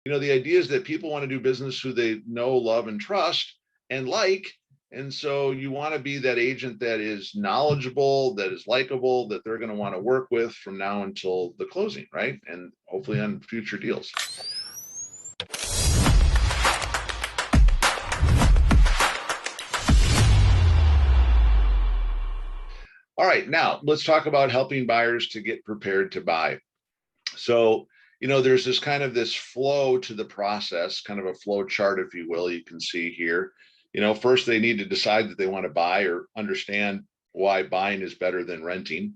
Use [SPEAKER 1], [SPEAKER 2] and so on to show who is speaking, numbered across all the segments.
[SPEAKER 1] The idea is that people want to do business who they know, love, and trust and like. And so you want to be that agent that is knowledgeable, that is likable, that they're going to want to work with from now until the closing, right? And hopefully on future deals. All right, now let's talk about helping buyers to get prepared to buy. So, there's this flow to the process, kind of a flow chart, if you will, you can see here. First they need to decide that they want to buy or understand why buying is better than renting.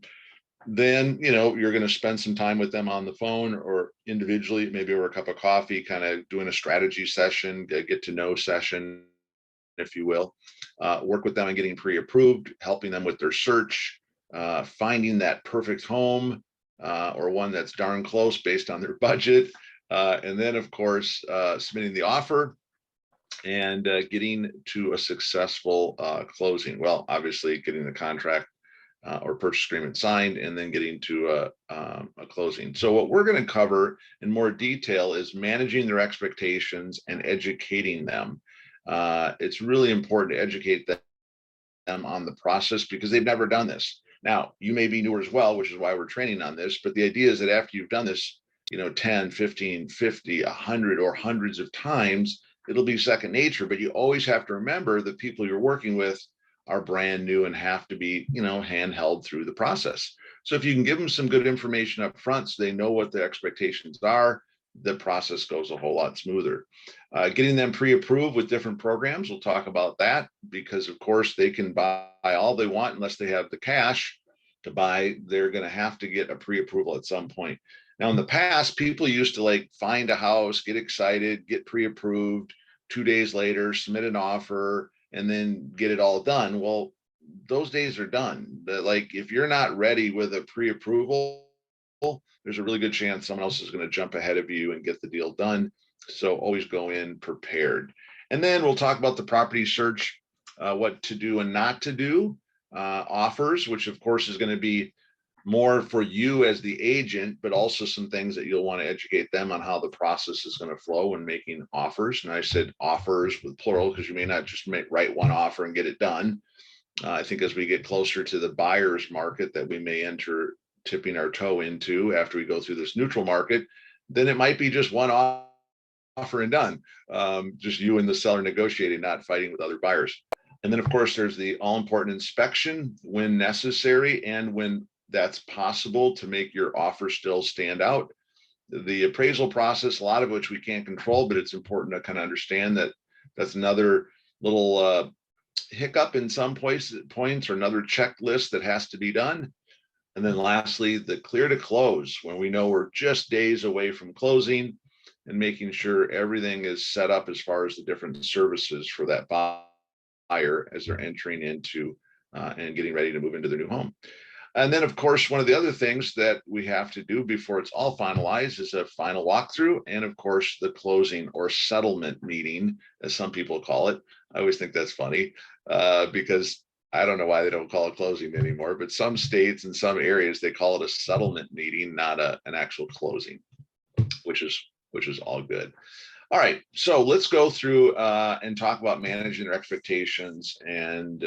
[SPEAKER 1] Then, you're going to spend some time with them on the phone or individually, maybe over a cup of coffee, kind of doing a strategy session, get to know session, if you will. Work with them on getting pre-approved, helping them with their search, finding that perfect home, or one that's darn close based on their budget. And then, of course, submitting the offer and getting to a successful closing. Well, obviously, getting the contract or purchase agreement signed, and then getting to a closing. So what we're going to cover in more detail is managing their expectations and educating them. It's really important to educate them on the process because they've never done this. Now, you may be newer as well, which is why we're training on this, but the idea is that after you've done this, 10, 15, 50, 100, or hundreds of times, it'll be second nature, but you always have to remember the people you're working with are brand new and have to be, handheld through the process. So if you can give them some good information up front so they know what the expectations are, the process goes a whole lot smoother. Getting them pre-approved with different programs, we'll talk about that because, of course, they can buy all they want unless they have the cash to buy. They're going to have to get a pre-approval at some point. Now, in the past, people used to find a house, get excited, get pre-approved, 2 days later, submit an offer, and then get it all done. Well, those days are done. But if you're not ready with a pre-approval, there's a really good chance someone else is going to jump ahead of you and get the deal done. So always go in prepared. And then we'll talk about the property search, what to do and not to do, offers, which of course is going to be more for you as the agent, but also some things that you'll want to educate them on how the process is going to flow when making offers. And I said offers with plural because you may not just write one offer and get it done. I think as we get closer to the buyer's market that we may enter tipping our toe into after we go through this neutral market, then it might be just one offer and done. Just you and the seller negotiating, not fighting with other buyers. And then, of course, there's the all-important inspection when necessary and when that's possible to make your offer still stand out. The appraisal process, a lot of which we can't control, but it's important to kind of understand that that's another little hiccup in some points or another checklist that has to be done. And then lastly, the clear to close, when we know we're just days away from closing, and making sure everything is set up as far as the different services for that buyer as they're entering into and getting ready to move into their new home. And then, of course, one of the other things that we have to do before it's all finalized is a final walkthrough. And of course, the closing or settlement meeting, as some people call it. I always think that's funny because I don't know why they don't call it closing anymore, but some states and some areas, they call it a settlement meeting, not an actual closing, which is all good. All right, so let's go through and talk about managing their expectations and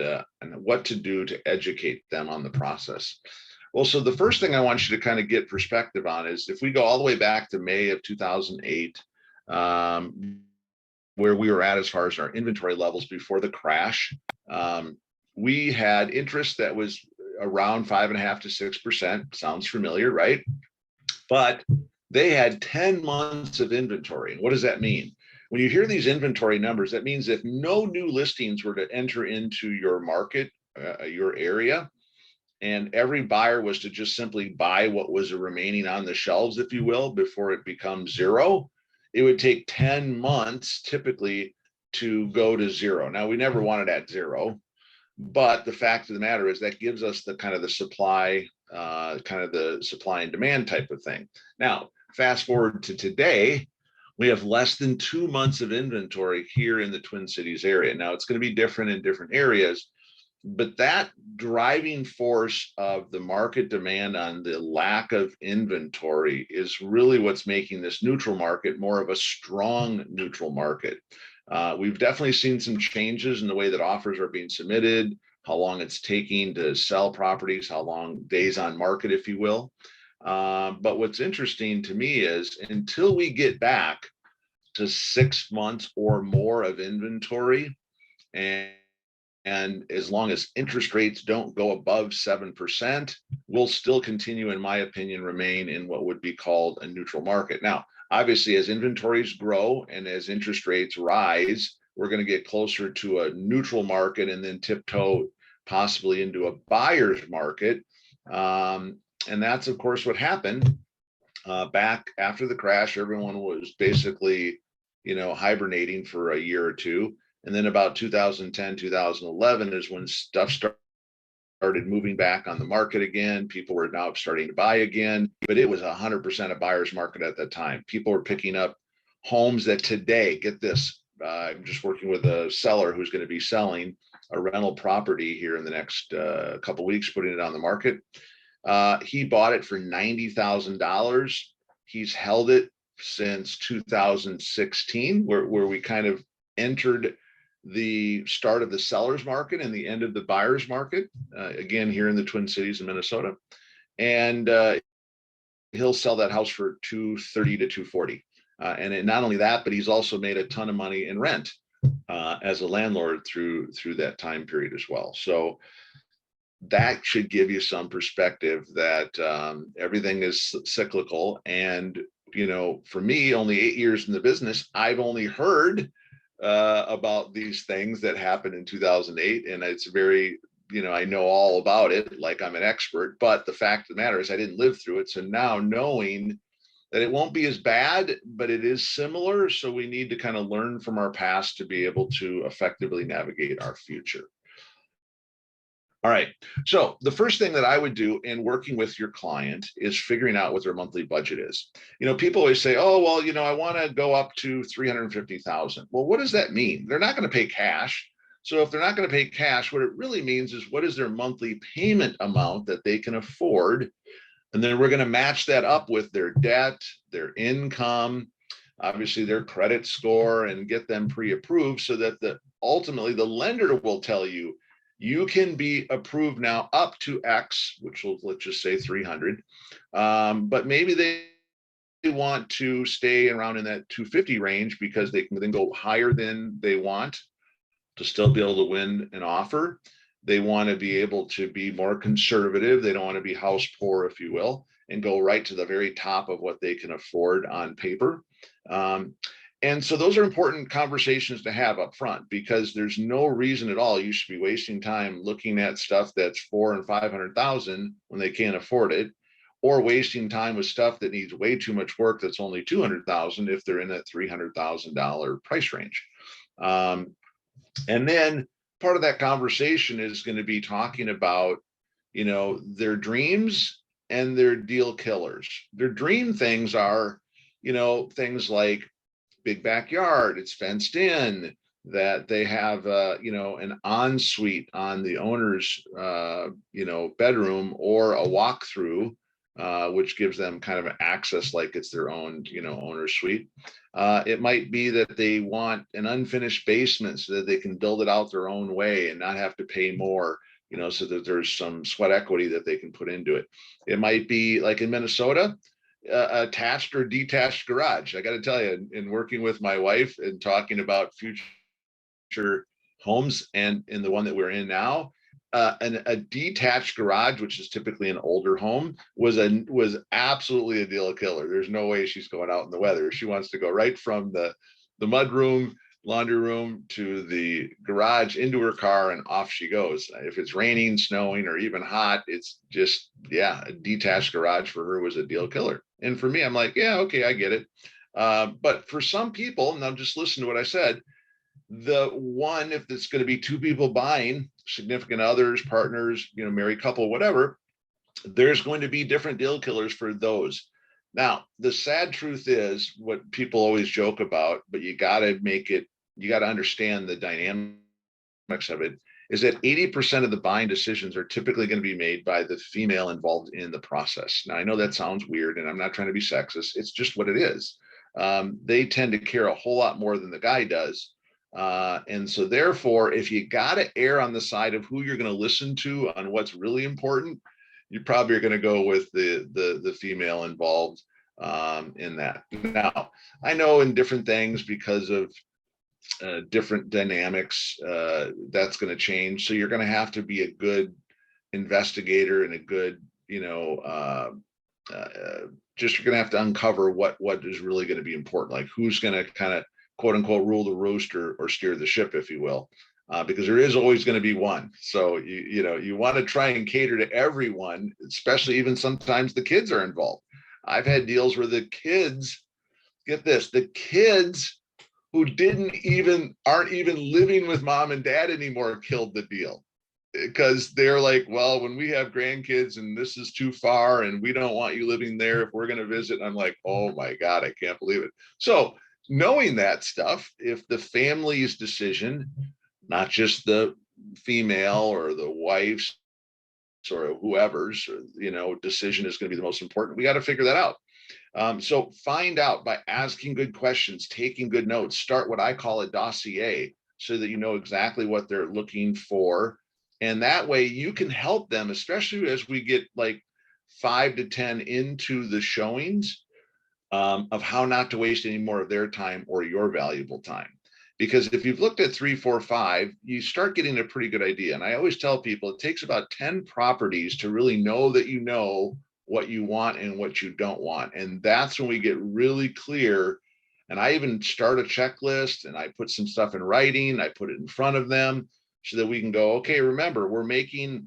[SPEAKER 1] what to do to educate them on the process. Well, so the first thing I want you to kind of get perspective on is if we go all the way back to May of 2008, where we were at as far as our inventory levels before the crash, we had interest that was around 5.5% to 6%. Sounds familiar, right? But they had 10 months of inventory. And what does that mean? When you hear these inventory numbers, that means if no new listings were to enter into your market, your area, and every buyer was to just simply buy what was remaining on the shelves, if you will, before it becomes zero, it would take 10 months typically to go to zero. Now, we never wanted at zero, but the fact of the matter is that gives us the kind of the supply and demand type of thing. Now, fast forward to today, we have less than 2 months of inventory here in the Twin Cities area. Now, it's going to be different in different areas, But that driving force of the market demand on the lack of inventory is really what's making this neutral market more of a strong neutral market. We've definitely seen some changes in the way that offers are being submitted, how long it's taking to sell properties, how long days on market, if you will. But what's interesting to me is until we get back to 6 months or more of inventory, and as long as interest rates don't go above 7%, we'll still continue, in my opinion, remain in what would be called a neutral market. Now, obviously, as inventories grow and as interest rates rise, we're going to get closer to a neutral market and then tiptoe possibly into a buyer's market. And that's, of course, what happened back after the crash. Everyone was basically, hibernating for a year or two. And then about 2010, 2011 is when stuff started moving back on the market again. People were now starting to buy again, but it was 100% a buyer's market at that time. People were picking up homes that today, get this, I'm just working with a seller who's going to be selling a rental property here in the next couple of weeks, putting it on the market. He bought it for $90,000. He's held it since 2016, where we kind of entered the start of the seller's market and the end of the buyer's market, again, here in the Twin Cities in Minnesota. And he'll sell that house for $230,000 to $240,000. And not only that, but he's also made a ton of money in rent as a landlord through that time period as well. So that should give you some perspective that everything is cyclical. And, for me, only 8 years in the business, I've only heard about these things that happened in 2008. And it's very, I know all about it, like I'm an expert, but the fact of the matter is I didn't live through it. So now knowing that it won't be as bad, but it is similar. So we need to kind of learn from our past to be able to effectively navigate our future. All right. So the first thing that I would do in working with your client is figuring out what their monthly budget is. People always say, oh, well, I want to go up to 350,000. Well, what does that mean? They're not going to pay cash. So if they're not going to pay cash, what it really means is what is their monthly payment amount that they can afford? And then we're going to match that up with their debt, their income, obviously their credit score, and get them pre-approved so that ultimately the lender will tell you, you can be approved now up to X, which will, let's just say 300. But maybe they want to stay around in that 250 range because they can then go higher than they want to still be able to win an offer. They want to be able to be more conservative. They don't want to be house poor, if you will, and go right to the very top of what they can afford on paper. And so those are important conversations to have up front, because there's no reason at all you should be wasting time looking at stuff that's 400,000 and 500,000 when they can't afford it, or wasting time with stuff that needs way too much work that's only 200,000 if they're in that $300,000 price range. And then part of that conversation is going to be talking about, their dreams and their deal killers. Their dream things are, things like big backyard, it's fenced in, that they have an ensuite on the owner's bedroom, or a walkthrough, which gives them kind of an access like it's their own owner's suite. It might be that they want an unfinished basement so that they can build it out their own way and not have to pay more, so that there's some sweat equity that they can put into it. It might be like in Minnesota, attached or detached garage. I got to tell you, in working with my wife and talking about future homes, and in the one that we're in now, a detached garage, which is typically an older home, was absolutely a deal killer. There's no way she's going out in the weather. She wants to go right from the mud room, laundry room, to the garage, into her car, and off she goes. If it's raining, snowing, or even hot, it's just, a detached garage for her was a deal killer. And for me, I'm like, yeah, okay, I get it. But for some people, now just listen to what I said, the one, if it's going to be two people buying, significant others, partners, married couple, whatever, there's going to be different deal killers for those. Now, the sad truth is, what people always joke about, but you got to understand the dynamics of it, is that 80% of the buying decisions are typically going to be made by the female involved in the process. Now, I know that sounds weird, and I'm not trying to be sexist. It's just what it is. They tend to care a whole lot more than the guy does. And so therefore, if you got to err on the side of who you're going to listen to on what's really important, you probably are going to go with the female involved in that. Now, I know in different things, because of different dynamics, that's going to change. So you're going to have to be a good investigator and a good, just you're going to have to uncover what is really going to be important, like who's going to kind of quote unquote rule the roost or steer the ship, if you will. Because there is always going to be one. So you want to try and cater to everyone, especially even sometimes the kids are involved. I've had deals where the kids, get this, the kids who aren't even living with mom and dad anymore killed the deal, because they're like, well, when we have grandkids and this is too far and we don't want you living there if we're going to visit. And I'm like, oh my God, I can't believe it. So knowing that stuff, if the family's decision, not just the female or the wife's or whoever's, decision is going to be the most important, we got to figure that out. So find out by asking good questions, taking good notes, start what I call a dossier so that you know exactly what they're looking for. And that way you can help them, especially as we get like 5 to 10 into the showings, of how not to waste any more of their time or your valuable time. Because if you've looked at 3, 4, 5, you start getting a pretty good idea. And I always tell people it takes about 10 properties to really know that you know what you want and what you don't want. And that's when we get really clear. And I even start a checklist and I put some stuff in writing, I put it in front of them so that we can go, okay, remember, we're making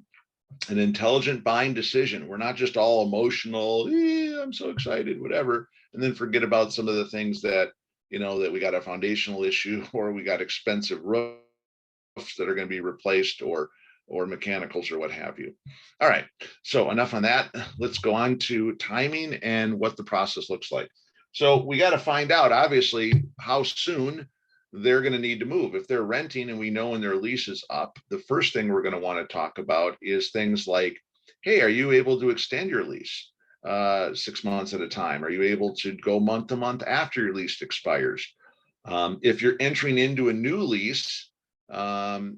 [SPEAKER 1] an intelligent buying decision. We're not just all emotional, I'm so excited, whatever, and then forget about some of the things that, that we got a foundational issue or we got expensive roofs that are going to be replaced or mechanicals or what have you. All right, so enough on that. Let's go on to timing and what the process looks like. So we got to find out, obviously, how soon they're going to need to move. If they're renting and we know when their lease is up, the first thing we're going to want to talk about is things like, hey, are you able to extend your lease 6 months at a time? Are you able to go month to month after your lease expires? If you're entering into a new lease, and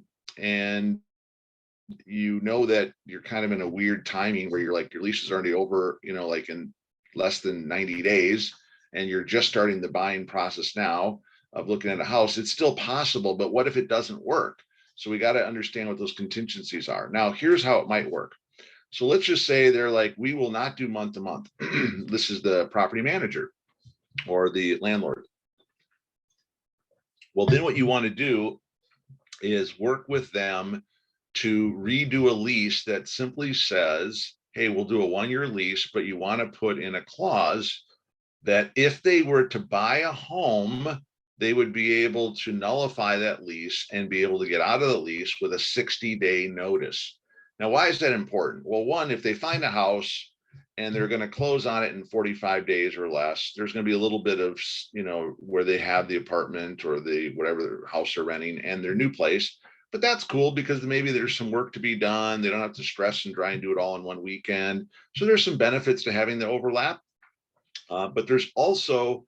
[SPEAKER 1] you know that you're kind of in a weird timing where you're like, your lease is already over, like in less than 90 days, and you're just starting the buying process now of looking at a house, it's still possible, but what if it doesn't work? So we got to understand what those contingencies are. Now, here's how it might work. So let's just say they're like, we will not do month to month. This is the property manager or the landlord. Well, then what you want to do is work with them to redo a lease that simply says, hey, we'll do a 1-year lease, but you want to put in a clause that if they were to buy a home, they would be able to nullify that lease and be able to get out of the lease with a 60-day notice. Now, why is that important? Well, one, if they find a house and they're going to close on it in 45 days or less, there's going to be a little bit of, where they have the apartment or the whatever house they're renting and their new place. But that's cool because maybe there's some work to be done. They don't have to stress and try and do it all in one weekend. So there's some benefits to having the overlap. But there's also,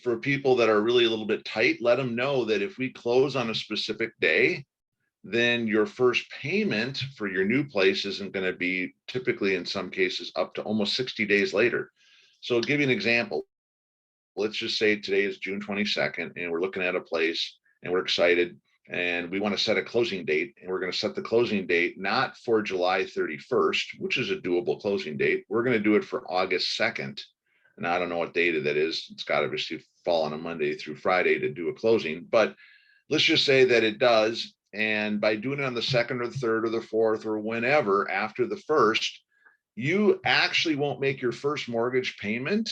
[SPEAKER 1] for people that are really a little bit tight, let them know that if we close on a specific day, then your first payment for your new place isn't going to be, typically in some cases, up to almost 60 days later. So I'll give you an example. Let's just say today is June 22nd and we're looking at a place and we're excited and we want to set a closing date, and we're going to set the closing date not for July 31st, which is a doable closing date. We're going to do it for August 2nd. And I don't know what date that is. It's got to obviously fall on a Monday through Friday to do a closing, but let's just say that it does. And by doing it on the 2nd or the 3rd or the 4th or whenever after the 1st, you actually won't make your first mortgage payment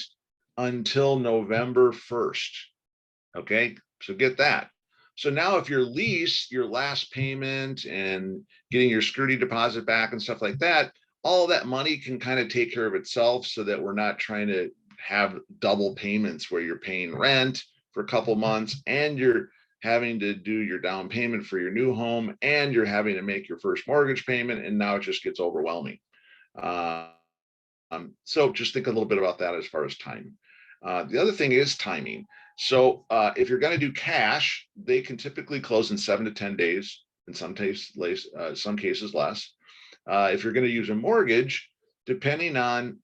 [SPEAKER 1] until November 1st. Okay, so get that. So now if your lease, your last payment and getting your security deposit back and stuff like that, all of that money can kind of take care of itself so that we're not trying to have double payments where you're paying rent for a couple months and you're having to do your down payment for your new home, and you're having to make your first mortgage payment, and now it just gets overwhelming. So just think a little bit about that as far as timing. The other thing is timing. So if you're going to do cash, they can typically close in 7 to 10 days, in some cases less. If you're going to use a mortgage, depending on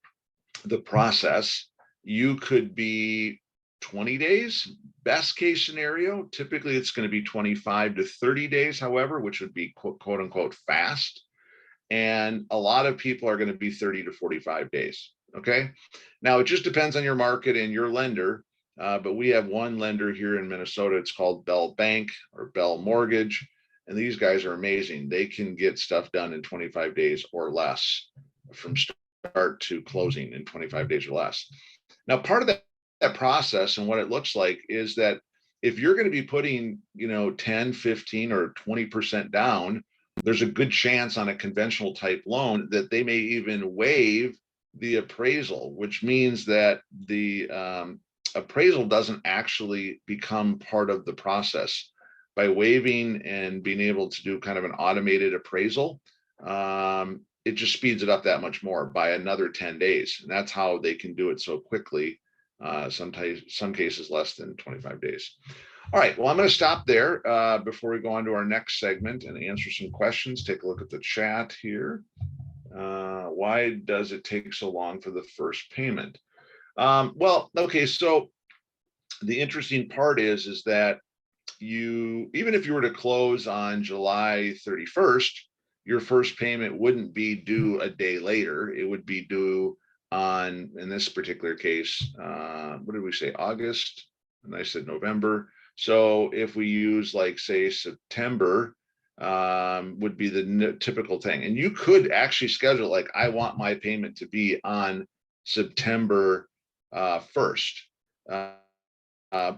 [SPEAKER 1] the process, you could be 20 days. Best case scenario, typically it's going to be 25 to 30 days, however, which would be quote unquote fast. And a lot of people are going to be 30 to 45 days. Okay. Now it just depends on your market and your lender. But we have one lender here in Minnesota. It's called Bell Bank or Bell Mortgage. And these guys are amazing. They can get stuff done in 25 days or less, from start to closing in 25 days or less. Now, part of that process and what it looks like is that if you're going to be putting, 10, 15, or 20% down, there's a good chance on a conventional type loan that they may even waive the appraisal, which means that the appraisal doesn't actually become part of the process. By waiving and being able to do kind of an automated appraisal, it just speeds it up that much more by another 10 days. And that's how they can do it so quickly. Sometimes, some cases less than 25 days. All right, well, I'm going to stop there before we go on to our next segment and answer some questions. Take a look at the chat here. Why does it take so long for the first payment? Well, okay, so the interesting part is that even if you were to close on July 31st, your first payment wouldn't be due a day later. It would be due on, in this particular case, what did we say, August? And I said November. So if we use, like, say, September, would be the typical thing. And you could actually schedule, like, I want my payment to be on September 1st.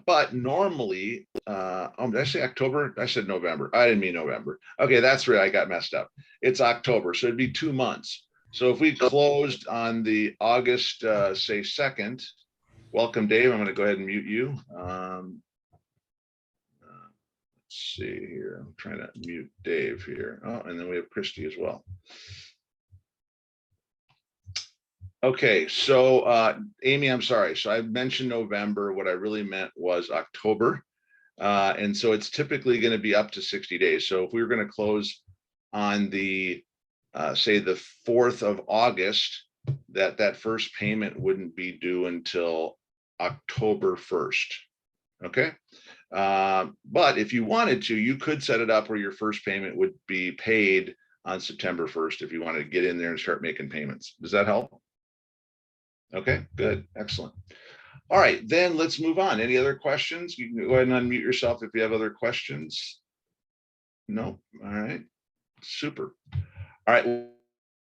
[SPEAKER 1] But normally, did I say October? I said November. I didn't mean November. Okay, that's right. I got messed up. It's October, so it'd be 2 months. So if we closed on the August, say 2nd, welcome, Dave. I'm going to go ahead and mute you. Let's see here. I'm trying to mute Dave here. Oh, and then we have Christy as well. Okay, so Amy, I'm sorry. So I mentioned November. What I really meant was October. And so it's typically going to be up to 60 days. So if we were going to close on the, say, the 4th of August, that first payment wouldn't be due until October 1st. Okay. But if you wanted to, you could set it up where your first payment would be paid on September 1st if you wanted to get in there and start making payments. Does that help? Okay, good, excellent. All right, then let's move on. Any other questions? You can go ahead and unmute yourself if you have other questions. No, all right, super. All right, well,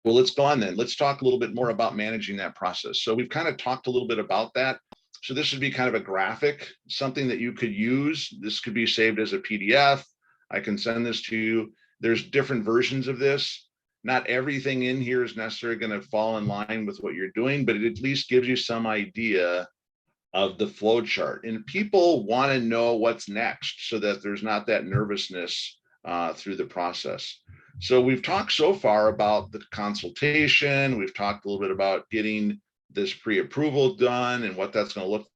[SPEAKER 1] let's go on then. Let's talk a little bit more about managing that process. So we've kind of talked a little bit about that. So this would be kind of a graphic, something that you could use. This could be saved as a PDF. I can send this to you. There's different versions of this. Not everything in here is necessarily going to fall in line with what you're doing, but it at least gives you some idea of the flow chart. And people want to know what's next so that there's not that nervousness through the process. So we've talked so far about the consultation. We've talked a little bit about getting this pre-approval done and what that's going to look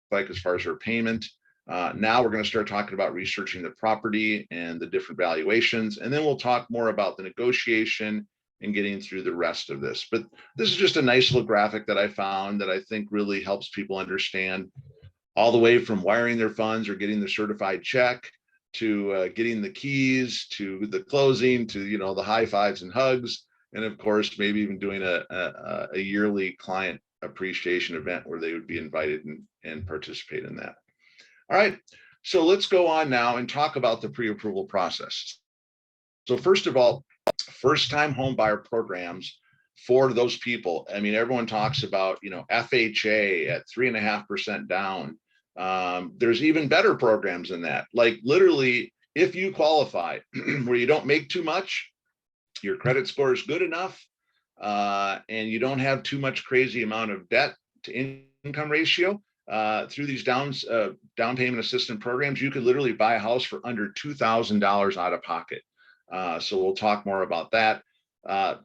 [SPEAKER 1] like as far as our payment. Now we're going to start talking about researching the property and the different valuations, and then we'll talk more about the negotiation and getting through the rest of this. But this is just a nice little graphic that I found that I think really helps people understand all the way from wiring their funds or getting the certified check to getting the keys to the closing to the high fives and hugs, and of course maybe even doing a yearly client appreciation event where they would be invited and participate in that. All right, so let's go on now and talk about the pre-approval process. So first of all, first-time home buyer programs for those people. I mean, everyone talks about, FHA at 3.5% down. There's even better programs than that. Like literally, if you qualify where you don't make too much, your credit score is good enough, and you don't have too much crazy amount of debt to income ratio, through these down payment assistance programs, you could literally buy a house for under $2,000 out of pocket. So we'll talk more about that.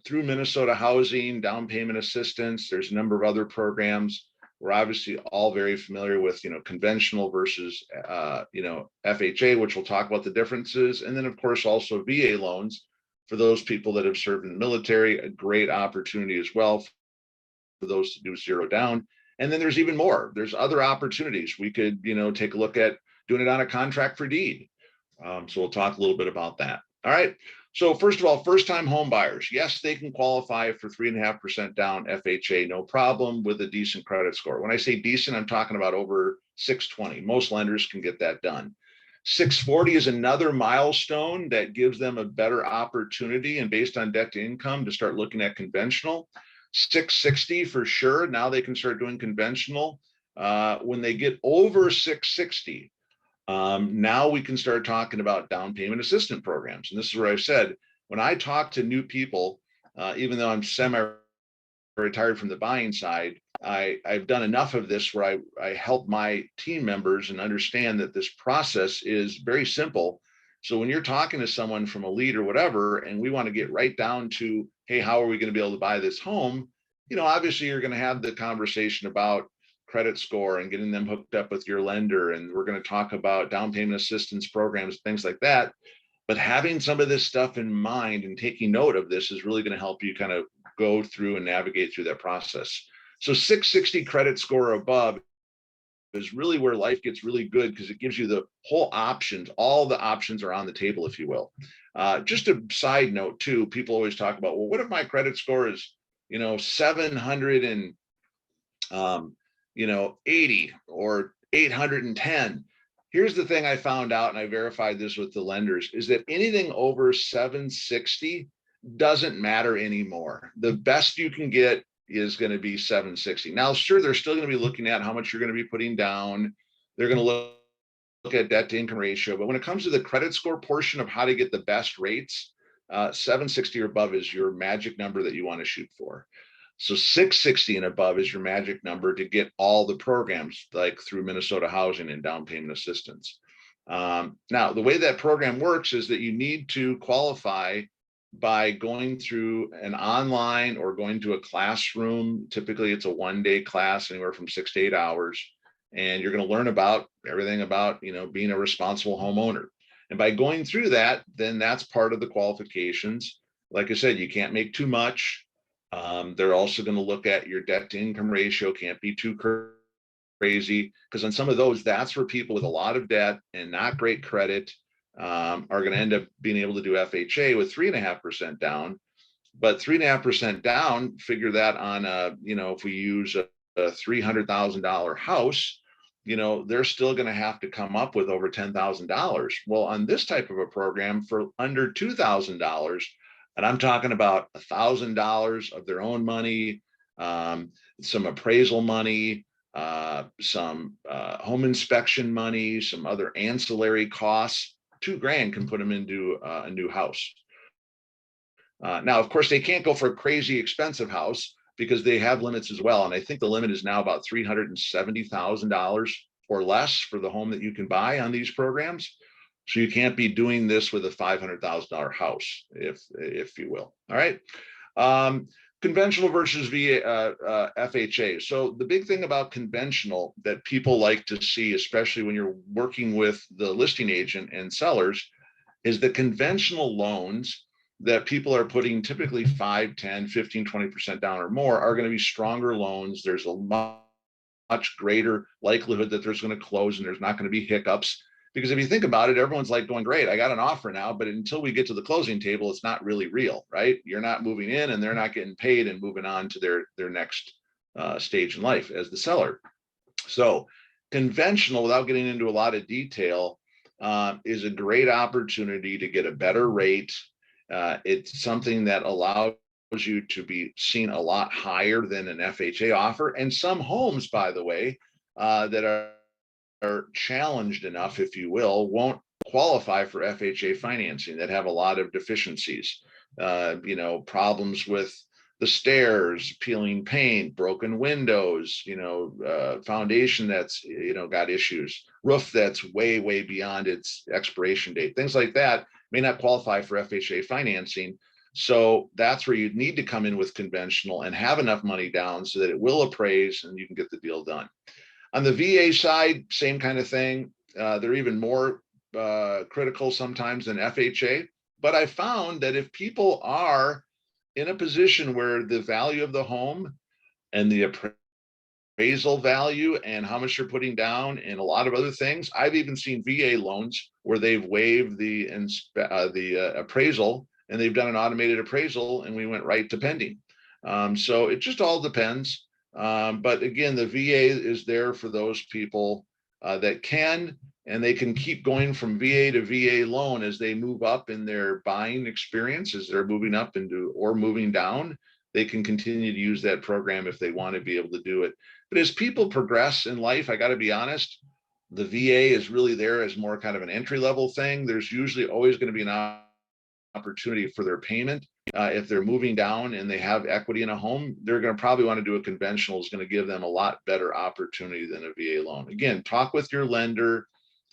[SPEAKER 1] Through Minnesota Housing, down payment assistance, there's a number of other programs. We're obviously all very familiar with, conventional versus, FHA, which we'll talk about the differences. And then, of course, also VA loans for those people that have served in the military, a great opportunity as well for those to do zero down. And then there's even more. There's other opportunities. We could, take a look at doing it on a contract for deed. So we'll talk a little bit about that. All right. So first of all, first-time home buyers, yes, they can qualify for 3.5% down FHA, no problem, with a decent credit score. When I say decent, I'm talking about over 620. Most lenders can get that done. 640 is another milestone that gives them a better opportunity, and based on debt to income, to start looking at conventional. 660 for sure. Now they can start doing conventional. When they get over 660, now we can start talking about down payment assistance programs. And this is where I've said, when I talk to new people, even though I'm semi-retired from the buying side, I've done enough of this where I help my team members and understand that this process is very simple. So when you're talking to someone from a lead or whatever, and we want to get right down to, hey, how are we going to be able to buy this home? Obviously you're going to have the conversation about credit score and getting them hooked up with your lender. And we're going to talk about down payment assistance programs, things like that. But having some of this stuff in mind and taking note of this is really going to help you kind of go through and navigate through that process. So 660 credit score above is really where life gets really good, because it gives you the whole options. All the options are on the table, if you will. Just a side note too, people always talk about, well, what if my credit score is, 700 and 80 or 810. Here's the thing I found out, and I verified this with the lenders, is that anything over 760 doesn't matter anymore. The best you can get is going to be 760. Now, sure, they're still going to be looking at how much you're going to be putting down. They're going to look at debt to income ratio. But when it comes to the credit score portion of how to get the best rates, 760 or above is your magic number that you want to shoot for. So 660 and above is your magic number to get all the programs, like through Minnesota Housing and down payment assistance. Now, the way that program works is that you need to qualify by going through an online or going to a classroom. Typically, it's a one-day class, anywhere from 6 to 8 hours. And you're going to learn about everything about, being a responsible homeowner. And by going through that, then that's part of the qualifications. Like I said, you can't make too much. They're also going to look at your debt to income ratio, can't be too crazy, because on some of those, that's where people with a lot of debt and not great credit are going to end up being able to do FHA with 3.5% down. But 3.5% down, figure that on if we use a $300,000 house, they're still going to have to come up with over $10,000. Well, on this type of a program for under $2,000, and I'm talking about $1,000 of their own money, some appraisal money, some home inspection money, some other ancillary costs. $2,000 can put them into a new house. Now, of course, they can't go for a crazy expensive house because they have limits as well. And I think the limit is now about $370,000 or less for the home that you can buy on these programs. So you can't be doing this with a $500,000 house, if you will. All right. Conventional versus FHA. So the big thing about conventional that people like to see, especially when you're working with the listing agent and sellers, is the conventional loans that people are putting typically 5, 10, 15, 20% down or more are going to be stronger loans. There's a much greater likelihood that there's going to close and there's not going to be hiccups. Because if you think about it, everyone's like going, great, I got an offer now, but until we get to the closing table, it's not really real, right? You're not moving in and they're not getting paid and moving on to their next stage in life as the seller. So conventional, without getting into a lot of detail, is a great opportunity to get a better rate. It's something that allows you to be seen a lot higher than an FHA offer. And some homes, by the way, that are challenged enough, if you will, won't qualify for FHA financing, that have a lot of deficiencies, problems with the stairs, peeling paint, broken windows, foundation that's, got issues, roof that's way, way beyond its expiration date, things like that may not qualify for FHA financing. So that's where you need to come in with conventional and have enough money down so that it will appraise and you can get the deal done. On the VA side, same kind of thing. They're even more critical sometimes than FHA. But I found that if people are in a position where the value of the home and the appraisal value and how much you're putting down and a lot of other things, I've even seen VA loans where they've waived the appraisal and they've done an automated appraisal and we went right to pending. So it just all depends. But again, the VA is there for those people that can, and they can keep going from VA to VA loan as they move up in their buying experience, as they're moving up into or moving down. They can continue to use that program if they want to be able to do it. But as people progress in life, I got to be honest, the VA is really there as more kind of an entry level thing. There's usually always going to be an opportunity for their payment. If they're moving down and they have equity in a home, they're going to probably want to do a conventional. Is going to give them a lot better opportunity than a VA loan. Again, talk with your lender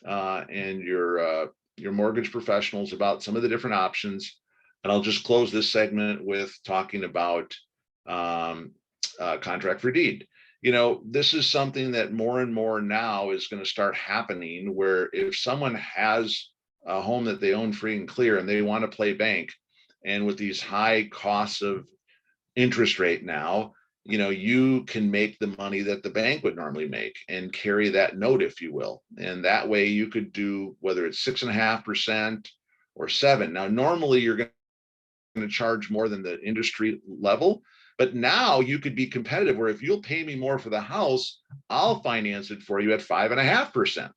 [SPEAKER 1] and your mortgage professionals about some of the different options. And I'll just close this segment with talking about contract for deed. This is something that more and more now is going to start happening, where if someone has a home that they own free and clear and they want to play bank, and with these high costs of interest rate now, you can make the money that the bank would normally make and carry that note, if you will. And that way you could do, whether it's 6.5% or 7%. Now, normally you're going to charge more than the industry level, but now you could be competitive where if you'll pay me more for the house, I'll finance it for you at 5.5%.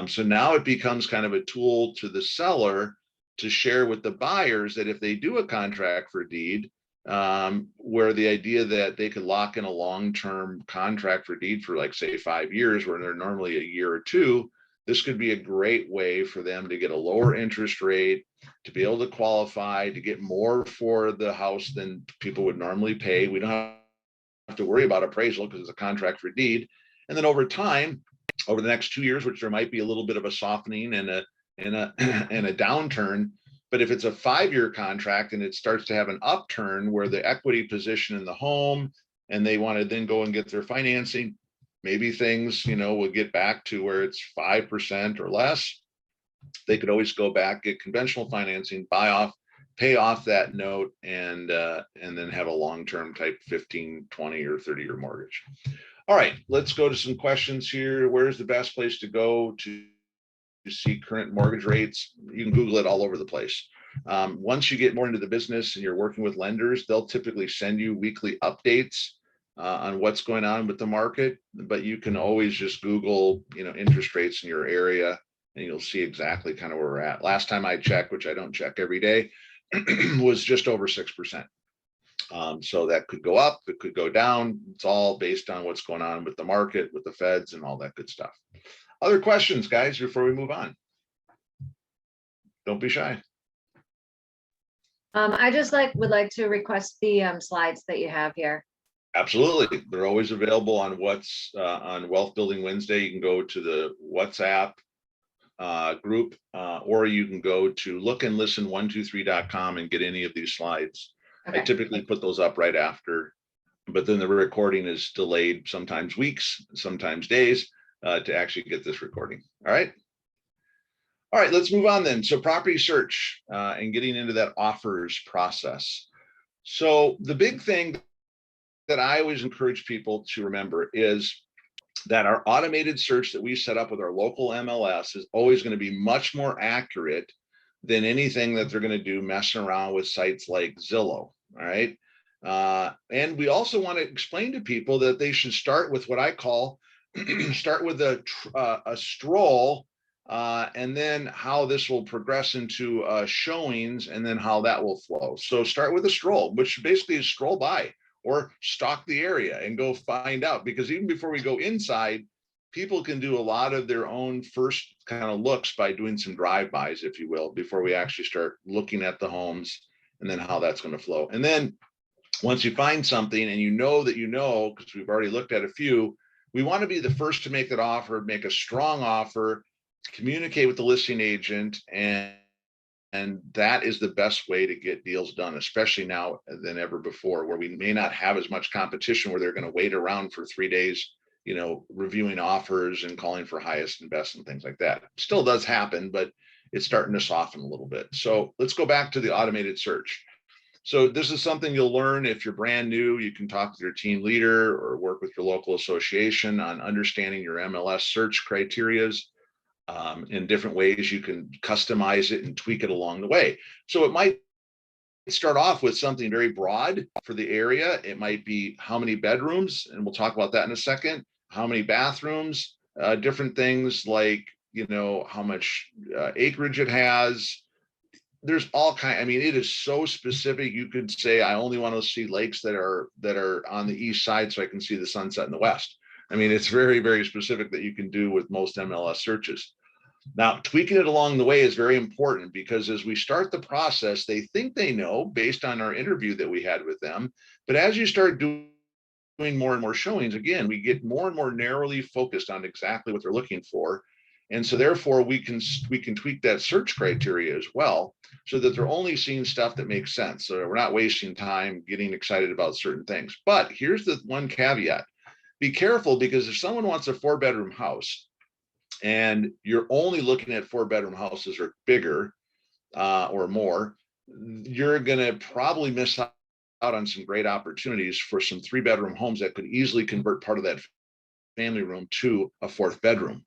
[SPEAKER 1] So now it becomes kind of a tool to the seller to share with the buyers that if they do a contract for deed, where the idea that they could lock in a long-term contract for deed for, like, say, 5 years, where they're normally a year or two, this could be a great way for them to get a lower interest rate, to be able to qualify, to get more for the house than people would normally pay. We don't have to worry about appraisal because it's a contract for deed. And then over time, over the next 2 years, which there might be a little bit of a softening and a downturn, but if it's a 5-year contract and it starts to have an upturn where the equity position in the home and they want to then go and get their financing, maybe things, will get back to where it's 5% or less. They could always go back, get conventional financing, pay off that note, and then have a long-term type 15, 20, or 30-year mortgage. All right, let's go to some questions here. Where's the best place to go to see current mortgage rates? You can Google it all over the place. Once you get more into the business and you're working with lenders, they'll typically send you weekly updates on what's going on with the market, but you can always just Google, interest rates in your area, and you'll see exactly kind of where we're at. Last time I checked, which I don't check every day, was just over 6%. So that could go up, it could go down. It's all based on what's going on with the market, with the feds, and all that good stuff. Other questions, guys, before we move on? Don't be shy.
[SPEAKER 2] I just would like to request the slides that you have here.
[SPEAKER 1] Absolutely. They're always available on on Wealth Building Wednesday. You can go to the WhatsApp group, or you can go to lookandlisten123.com and get any of these slides. Okay. I typically put those up right after, but then the recording is delayed, sometimes weeks, sometimes days, to actually get this recording. All right. All right, let's move on then. So property search and getting into that offers process. So the big thing that I always encourage people to remember is that our automated search that we set up with our local MLS is always going to be much more accurate than anything that they're going to do messing around with sites like Zillow. All right. And we also want to explain to people that they should start with what I call start with a stroll, and then how this will progress into showings, and then how that will flow. So start with a stroll, which basically is stroll by or stalk the area and go find out, because even before we go inside, people can do a lot of their own first kind of looks by doing some drive-bys, if you will, before we actually start looking at the homes and then how that's going to flow. And then Once you find something and you know that you know, because we've already looked at a few, we want to be the first to make that offer, make a strong offer, communicate with the listing agent, and that is the best way to get deals done, especially now than ever before, where we may not have as much competition, where they're going to wait around for 3 days, reviewing offers and calling for highest and best and things like that. Still does happen, but it's starting to soften a little bit. So let's go back to the automated search. So this is something you'll learn if you're brand new. You can talk with your team leader or work with your local association on understanding your MLS search criterias. In different ways you can customize it and tweak it along the way. So it might start off with something very broad for the area. It might be how many bedrooms, and we'll talk about that in a second, how many bathrooms, different things like, how much acreage it has. There's all kind. I mean, it is so specific. You could say, I only want to see lakes that are on the east side so I can see the sunset in the west. I mean, it's very, very specific that you can do with most MLS searches. Now, tweaking it along the way is very important, because as we start the process, they think they know based on our interview that we had with them. But as you start doing more and more showings, again, we get more and more narrowly focused on exactly what they're looking for. And so therefore we can tweak that search criteria as well, so that they're only seeing stuff that makes sense. So we're not wasting time getting excited about certain things. But here's the one caveat. Be careful, because if someone wants a 4-bedroom house and you're only looking at 4-bedroom houses or bigger or more, you're going to probably miss out on some great opportunities for some 3-bedroom homes that could easily convert part of that family room to a 4th bedroom.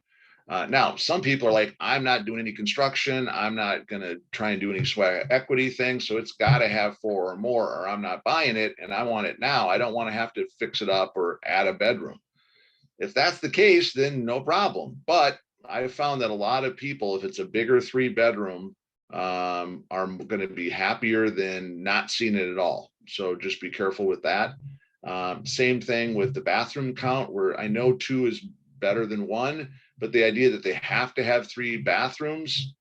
[SPEAKER 1] Now, some people are like, I'm not doing any construction. I'm not going to try and do any sweat equity things. So it's got to have 4 or more, or I'm not buying it and I want it now. I don't want to have to fix it up or add a bedroom. If that's the case, then no problem. But I've found that a lot of people, if it's a bigger 3-bedroom, are going to be happier than not seeing it at all. So just be careful with that. Same thing with the bathroom count, where I know 2 is better than 1, but the idea that they have to have 3 bathrooms,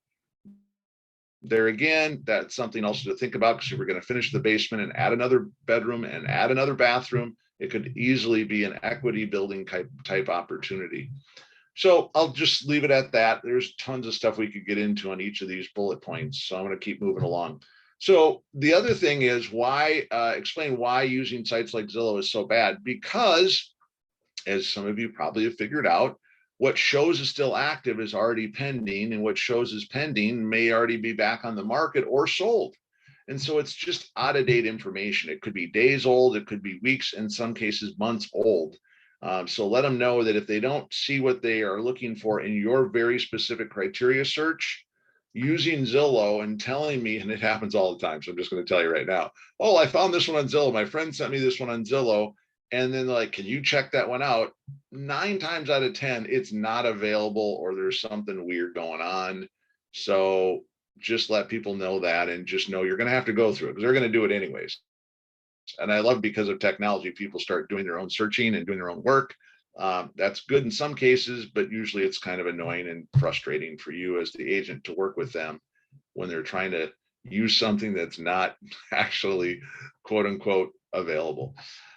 [SPEAKER 1] there again, that's something also to think about, because if we're going to finish the basement and add another bedroom and add another bathroom, it could easily be an equity building type opportunity. So I'll just leave it at that. There's tons of stuff we could get into on each of these bullet points, so I'm going to keep moving along. So the other thing is explain why using sites like Zillow is so bad, because as some of you probably have figured out, what shows is still active is already pending, and what shows is pending may already be back on the market or sold. And so it's just out of date information. It could be days old, it could be weeks, in some cases months old. So let them know that if they don't see what they are looking for in your very specific criteria search, using Zillow and telling me, and it happens all the time, so I'm just going to tell you right now, oh, I found this one on Zillow. My friend sent me this one on Zillow. And then like, can you check that one out? 9 times out of 10, it's not available, or there's something weird going on. So just let people know that, and just know you're going to have to go through it, because they're going to do it anyways. And I love, because of technology, people start doing their own searching and doing their own work. That's good in some cases, but usually it's kind of annoying and frustrating for you as the agent to work with them when they're trying to use something that's not actually quote unquote available.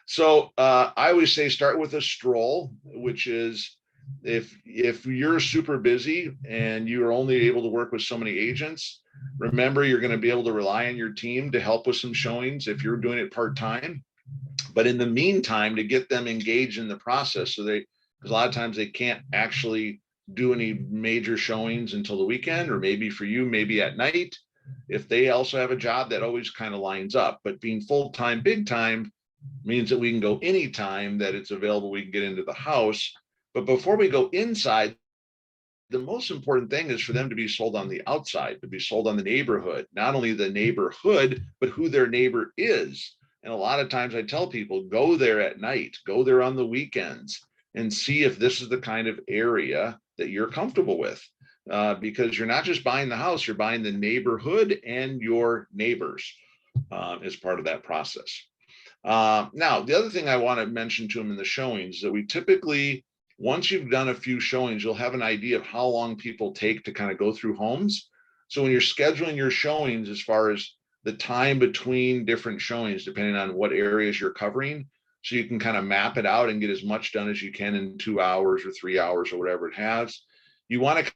[SPEAKER 1] So I always say start with a stroll, which is if you're super busy and you're only able to work with so many agents, remember you're going to be able to rely on your team to help with some showings if you're doing it part-time. But in the meantime, to get them engaged in the process, so because a lot of times they can't actually do any major showings until the weekend, or maybe for you, maybe at night. If they also have a job, that always kind of lines up. But being full-time, big time means that we can go anytime that it's available, we can get into the house. But before we go inside, the most important thing is for them to be sold on the outside, to be sold on the neighborhood, not only the neighborhood, but who their neighbor is. And a lot of times I tell people, go there at night, go there on the weekends, and see if this is the kind of area that you're comfortable with. Because you're not just buying the house, you're buying the neighborhood and your neighbors as part of that process. Now, the other thing I want to mention to them in the showings is that we typically, once you've done a few showings, you'll have an idea of how long people take to kind of go through homes. So when you're scheduling your showings, as far as the time between different showings, depending on what areas you're covering. So you can kind of map it out and get as much done as you can in 2 hours or 3 hours or whatever it has. You want to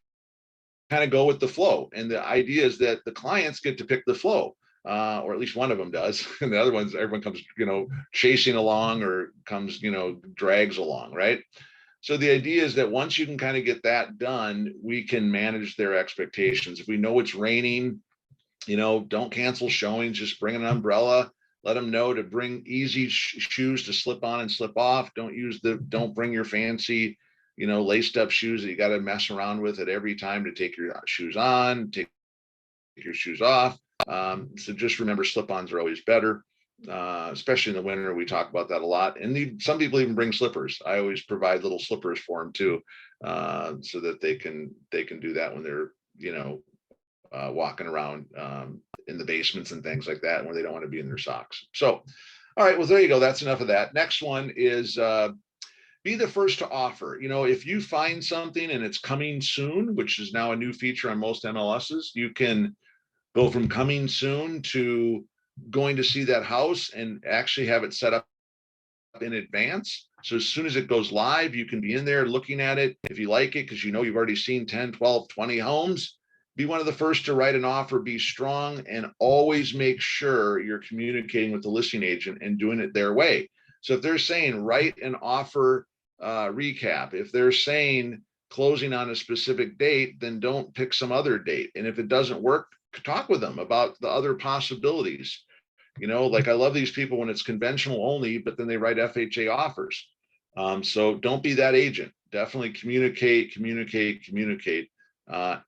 [SPEAKER 1] kind of go with the flow. And the idea is that the clients get to pick the flow, or at least one of them does. And the other ones, everyone comes, chasing along or comes, drags along, right? So the idea is that once you can kind of get that done, we can manage their expectations. If we know it's raining, don't cancel showings, just bring an umbrella, let them know to bring easy shoes to slip on and slip off. Don't bring your fancy, laced up shoes that you got to mess around with at every time to take your shoes on, take your shoes off. So just remember, slip-ons are always better, especially in the winter. We talk about that a lot. And some people even bring slippers. I always provide little slippers for them too, so that they can do that when they're, walking around in the basements and things like that, where they don't want to be in their socks. So, all right, well, there you go. That's enough of that. Next one is be the first to offer. If you find something and it's coming soon, which is now a new feature on most MLSs, you can go from coming soon to going to see that house and actually have it set up in advance. So as soon as it goes live, you can be in there looking at it. If you like it, because you've already seen 10, 12, 20 homes, be one of the first to write an offer, be strong, and always make sure you're communicating with the listing agent and doing it their way. So if they're saying write an offer recap, if they're saying closing on a specific date, then don't pick some other date. And if it doesn't work, talk with them about the other possibilities. Like, I love these people when it's conventional only, but then they write FHA offers. So don't be that agent. Definitely communicate,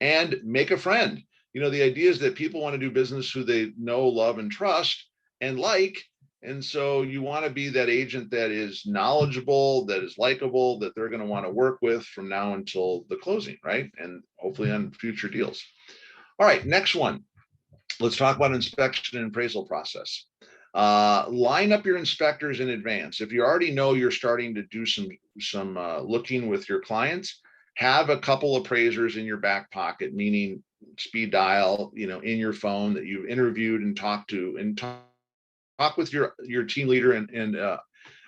[SPEAKER 1] and make a friend. The idea is that people want to do business who they know, love, and trust and like. And so you want to be that agent that is knowledgeable, that is likable, that they're going to want to work with from now until the closing, right? And hopefully on future deals. All right, next one. Let's talk about inspection and appraisal process. Line up your inspectors in advance. If you already know you're starting to do some looking with your clients, have a couple appraisers in your back pocket, meaning speed dial, in your phone that you've interviewed and talked to, and talk with your team leader and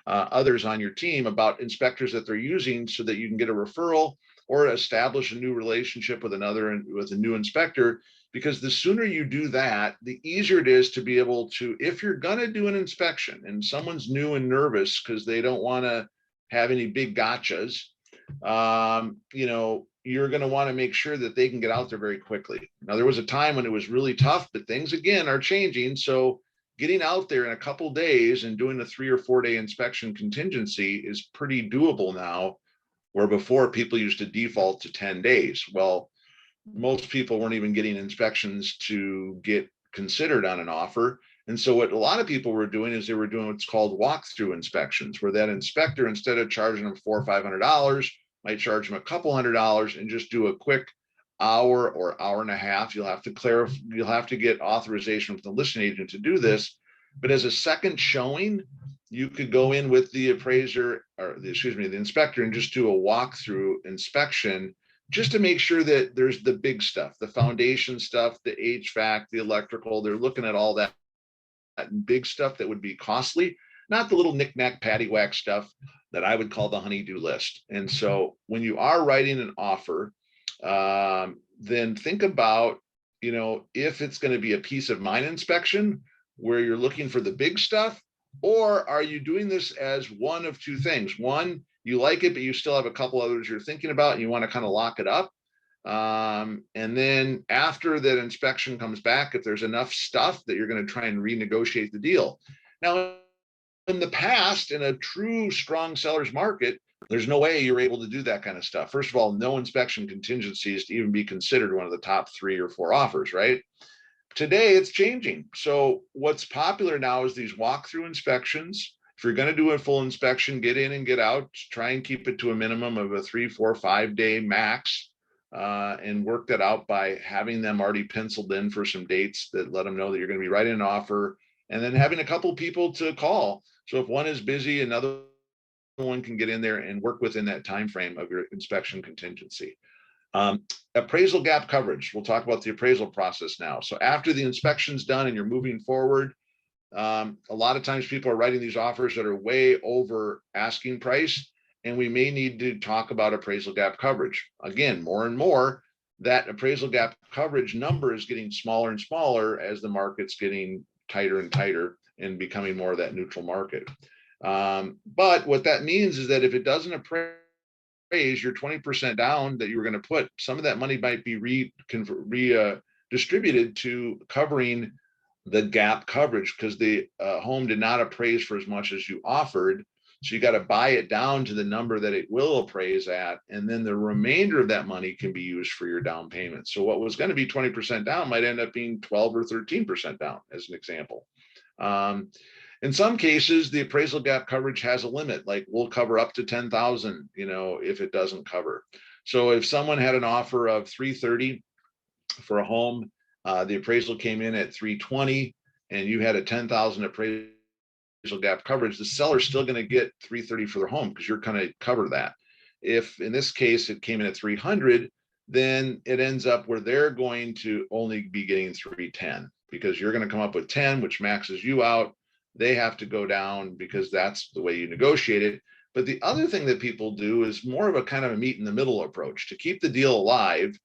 [SPEAKER 1] others on your team about inspectors that they're using, so that you can get a referral or establish a new relationship with a new inspector. Because the sooner you do that, the easier it is to be able to, if you're going to do an inspection and someone's new and nervous because they don't want to have any big gotchas, you're going to want to make sure that they can get out there very quickly. Now, there was a time when it was really tough, but things again are changing. So getting out there in a couple days and doing a 3 or 4 day inspection contingency is pretty doable now, where before people used to default to 10 days. Well, most people weren't even getting inspections to get considered on an offer. And so what a lot of people were doing is they were doing what's called walkthrough inspections, where that inspector, instead of charging them $400 or $500, might charge them a couple $100 and just do a quick hour or hour and a half. You'll have to get authorization from the listing agent to do this. But as a second showing, you could go in with the appraiser, or the inspector, and just do a walkthrough inspection, just to make sure that there's the big stuff, the foundation stuff, the HVAC, the electrical. They're looking at all that big stuff that would be costly, not the little knick-knack paddywhack stuff that I would call the honey-do list. And so when you are writing an offer, then think about, if it's going to be a peace of mind inspection where you're looking for the big stuff, or are you doing this as one of two things? One, you like it, but you still have a couple others you're thinking about and you want to kind of lock it up. And then after that inspection comes back, if there's enough stuff, that you're going to try and renegotiate the deal. Now, in the past, in a true strong seller's market, there's no way you're able to do that kind of stuff. First of all, no inspection contingencies to even be considered one of the top 3 or 4 offers, right? Today, it's changing. So what's popular now is these walkthrough inspections. If you're going to do a full inspection, get in and get out, try and keep it to a minimum of a 3, 4, 5 day max, and work that out by having them already penciled in for some dates that let them know that you're going to be writing an offer, and then having a couple people to call. So if one is busy, another one can get in there and work within that time frame of your inspection contingency. Appraisal gap coverage. We'll talk about the appraisal process now. So after the inspection's done and you're moving forward, a lot of times people are writing these offers that are way over asking price, and we may need to talk about appraisal gap coverage. Again, more and more, that appraisal gap coverage number is getting smaller and smaller as the market's getting tighter and tighter and becoming more of that neutral market. But what that means is that if it doesn't appraise your 20% down that you were going to put, some of that money might be redistributed to covering the gap coverage because the home did not appraise for as much as you offered. So you got to buy it down to the number that it will appraise at. And then the remainder of that money can be used for your down payment. So what was going to be 20% down might end up being 12 or 13% down, as an example. In some cases, the appraisal gap coverage has a limit, like we'll cover up to 10,000, if it doesn't cover. So if someone had an offer of 330 for a home, the appraisal came in at 320, and you had a 10,000 appraisal gap coverage, the seller's still going to get 330 for their home because you're going to cover that. If in this case it came in at 300, then it ends up where they're going to only be getting 310 because you're going to come up with 10, which maxes you out. They have to go down because that's the way you negotiate it. But the other thing that people do is more of a kind of a meet in the middle approach to keep the deal alive.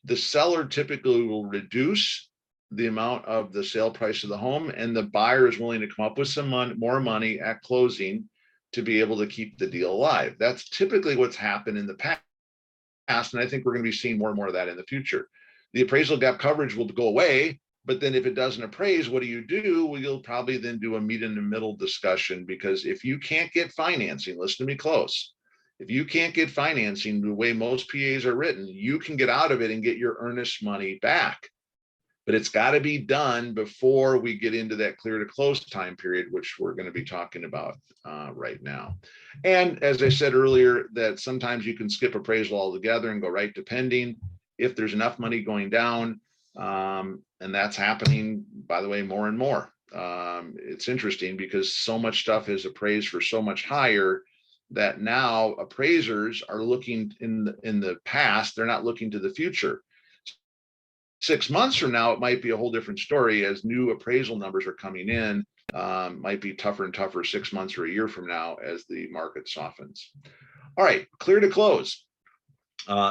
[SPEAKER 1] The seller typically will reduce the amount of the sale price of the home, and the buyer is willing to come up with some more money at closing to be able to keep the deal alive. That's typically what's happened in the past, and I think we're going to be seeing more and more of that in the future. The appraisal gap coverage will go away, but then if it doesn't appraise, what do? Well, you'll probably then do a meet in the middle discussion, because if you can't get financing, listen to me close. If you can't get financing the way most PAs are written, you can get out of it and get your earnest money back. But it's got to be done before we get into that clear to close time period, which we're going to be talking about right now. And as I said earlier, that sometimes you can skip appraisal altogether and go right to pending if there's enough money going down. And that's happening, by the way, more and more. It's interesting because so much stuff is appraised for so much higher that now appraisers are looking in the past, they're not looking to the future. 6 months from now, it might be a whole different story as new appraisal numbers are coming in. Might be tougher and tougher 6 months or a year from now as the market softens. All right, clear to close.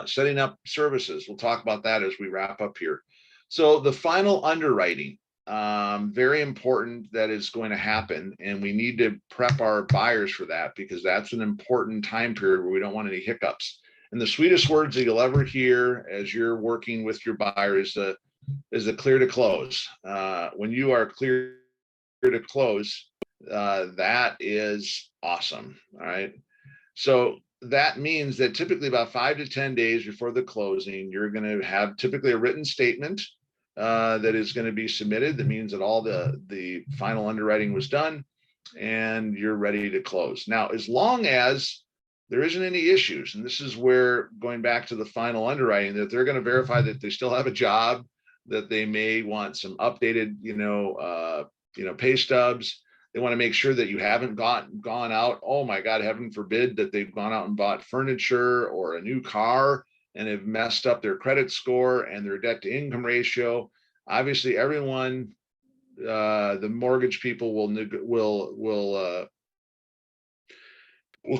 [SPEAKER 1] Setting up services. We'll talk about that as we wrap up here. So the final underwriting, very important that is going to happen, and we need to prep our buyers for that because that's an important time period where we don't want any hiccups. And the sweetest words that you'll ever hear as you're working with your buyer is the clear to close. When you are clear to close, that is awesome. All right. So that means that typically about 5 to 10 days before the closing, you're going to have typically a written statement that is going to be submitted. That means that all the final underwriting was done and you're ready to close. Now, as long as there isn't any issues, and this is where going back to the final underwriting, that they're going to verify that they still have a job, that they may want some updated, pay stubs. They want to make sure that you haven't gone out. Oh my God, heaven forbid that they've gone out and bought furniture or a new car and have messed up their credit score and their debt to income ratio. Obviously, everyone, the mortgage people will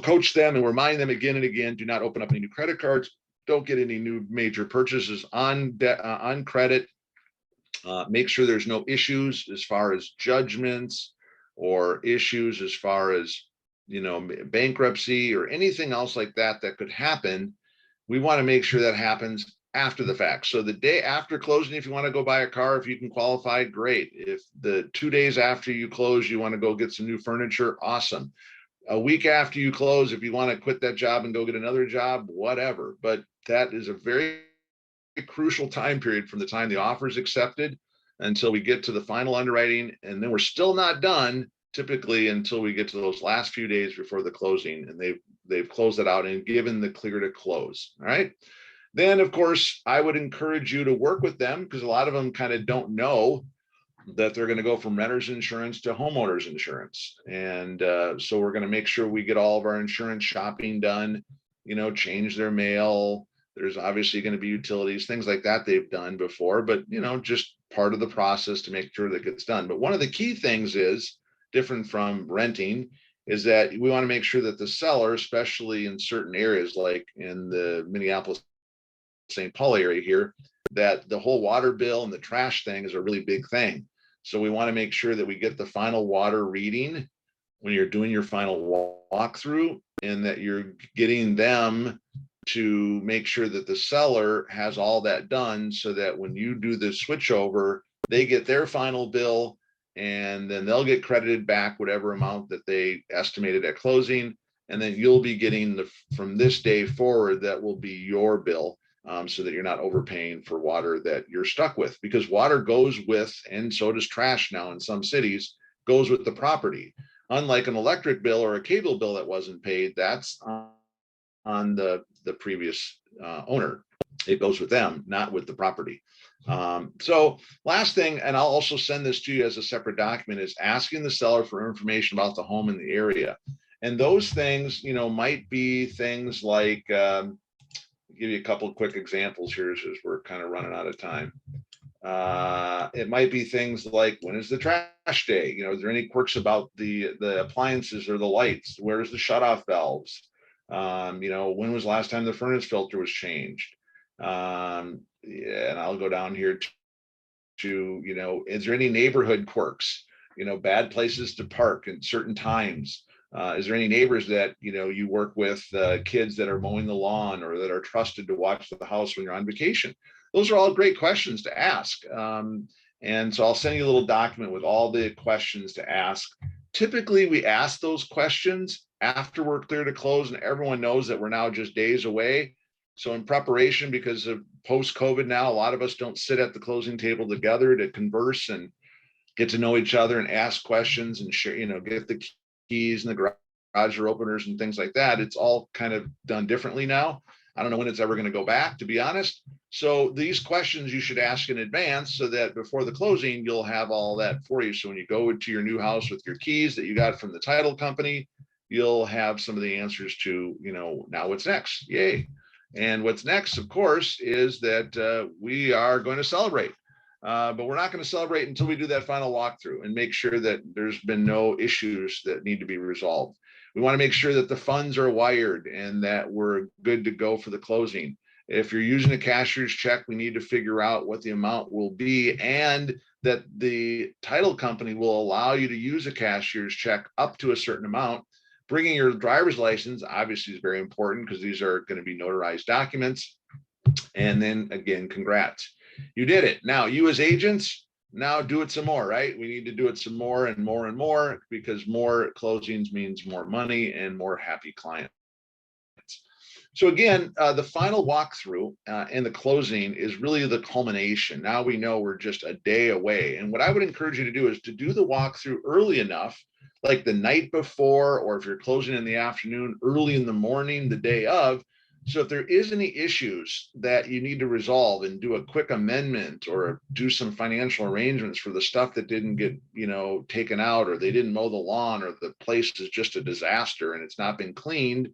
[SPEAKER 1] coach them and remind them again and again, do not open up any new credit cards. Don't get any new major purchases on credit. Make sure there's no issues as far as judgments or issues as far as, bankruptcy or anything else like that could happen. We want to make sure that happens after the fact. So the day after closing, if you want to go buy a car, if you can qualify, great. If the 2 days after you close, you want to go get some new furniture, awesome. A week after you close, if you want to quit that job and go get another job, whatever. But that is a very crucial time period from the time the offer is accepted until we get to the final underwriting. And then we're still not done typically until we get to those last few days before the closing, and they've closed it out and given the clear to close. All right. Then, of course, I would encourage you to work with them because a lot of them kind of don't know that they're going to go from renter's insurance to homeowner's insurance. And so we're going to make sure we get all of our insurance shopping done, change their mail, There's obviously going to be utilities, things like that they've done before, but just part of the process to make sure that gets done. But one of the key things is different from renting is that we want to make sure that the seller, especially in certain areas like in the Minneapolis, St. Paul area here, that the whole water bill and the trash thing is a really big thing. So we want to make sure that we get the final water reading when you're doing your final walkthrough, and that you're getting them to make sure that the seller has all that done, so that when you do the switchover, they get their final bill, and then they'll get credited back whatever amount that they estimated at closing. And then you'll be getting from this day forward, that will be your bill, so that you're not overpaying for water that you're stuck with, because water goes with, and so does trash now in some cities, goes with the property. Unlike an electric bill or a cable bill that wasn't paid, that's on the previous owner. It goes with them, not with the property. So last thing, and I'll also send this to you as a separate document, is asking the seller for information about the home in the area. And those things, might be things like, give you a couple of quick examples here as we're kind of running out of time. It might be things like, when is the trash day? Is there any quirks about the appliances or the lights? Where's the shutoff valves? When was the last time the furnace filter was changed? Yeah, and I'll go down here to, is there any neighborhood quirks? Bad places to park at certain times. Is there any neighbors that you work with, kids that are mowing the lawn or that are trusted to watch the house when you're on vacation? Those are all great questions to ask. And so I'll send you a little document with all the questions to ask. Typically, we ask those questions after we're clear to close, and everyone knows that we're now just days away. So in preparation, because of post-COVID now, a lot of us don't sit at the closing table together to converse and get to know each other and ask questions and share, get the keys and the garage door openers and things like that. It's all kind of done differently now. I don't know when it's ever going to go back, to be honest. So these questions you should ask in advance, so that before the closing, you'll have all that for you. So when you go to your new house with your keys that you got from the title company, you'll have some of the answers to, now what's next. Yay. And what's next, of course, is that we are going to celebrate. But we're not going to celebrate until we do that final walkthrough and make sure that there's been no issues that need to be resolved. We want to make sure that the funds are wired and that we're good to go for the closing. If you're using a cashier's check, we need to figure out what the amount will be, and that the title company will allow you to use a cashier's check up to a certain amount. Bringing your driver's license obviously is very important, because these are going to be notarized documents. And then again, congrats. You did it. Now, you as agents, now do it some more, right? We need to do it some more and more and more, because more closings means more money and more happy clients. So again, the final walkthrough and the closing is really the culmination. Now we know we're just a day away. And what I would encourage you to do is to do the walkthrough early enough, like the night before, or if you're closing in the afternoon, early in the morning, the day of. So if there is any issues that you need to resolve and do a quick amendment or do some financial arrangements for the stuff that didn't get, taken out, or they didn't mow the lawn, or the place is just a disaster and it's not been cleaned,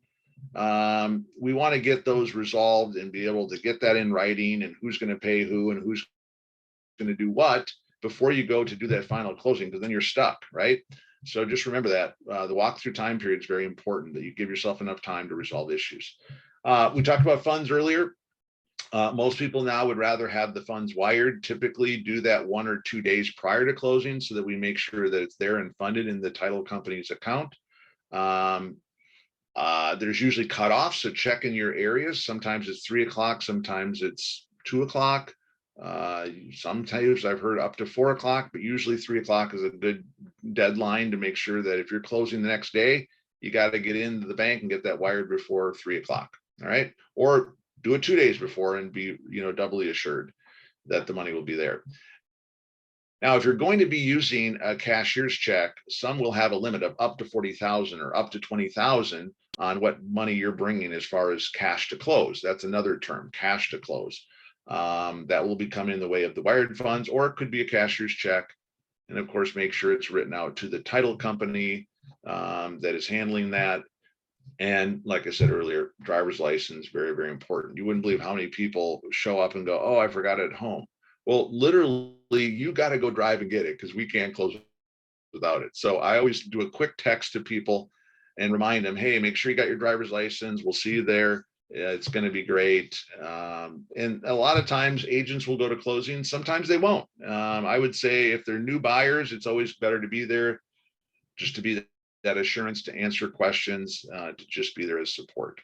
[SPEAKER 1] we want to get those resolved and be able to get that in writing, and who's going to pay who and who's going to do what before you go to do that final closing, because then you're stuck, right? So just remember that the walkthrough time period is very important, that you give yourself enough time to resolve issues. We talked about funds earlier. Most people now would rather have the funds wired. Typically do that 1 or 2 days prior to closing, so that we make sure that it's there and funded in the title company's account. There's usually cutoffs, so check in your areas. Sometimes it's 3 o'clock, sometimes it's 2 o'clock. Sometimes I've heard up to 4 o'clock, but usually 3 o'clock is a good deadline to make sure that if you're closing the next day, you got to get into the bank and get that wired before 3 o'clock. All right. Or do it 2 days before and be, doubly assured that the money will be there. Now, if you're going to be using a cashier's check, some will have a limit of up to 40,000 or up to 20,000 on what money you're bringing as far as cash to close. That's another term, cash to close. That will become in the way of the wired funds, or it could be a cashier's check. And of course, make sure it's written out to the title company that is handling that. And like I said earlier, driver's license, very, very important. You wouldn't believe how many people show up and go, oh, I forgot it at home. Well, literally, you got to go drive and get it because we can't close without it. So I always do a quick text to people and remind them, hey, make sure you got your driver's license. We'll see you there. It's going to be great. And a lot of times agents will go to closing. Sometimes they won't. I would say if they're new buyers, it's always better to be there just to be that assurance, to answer questions, to just be there as support.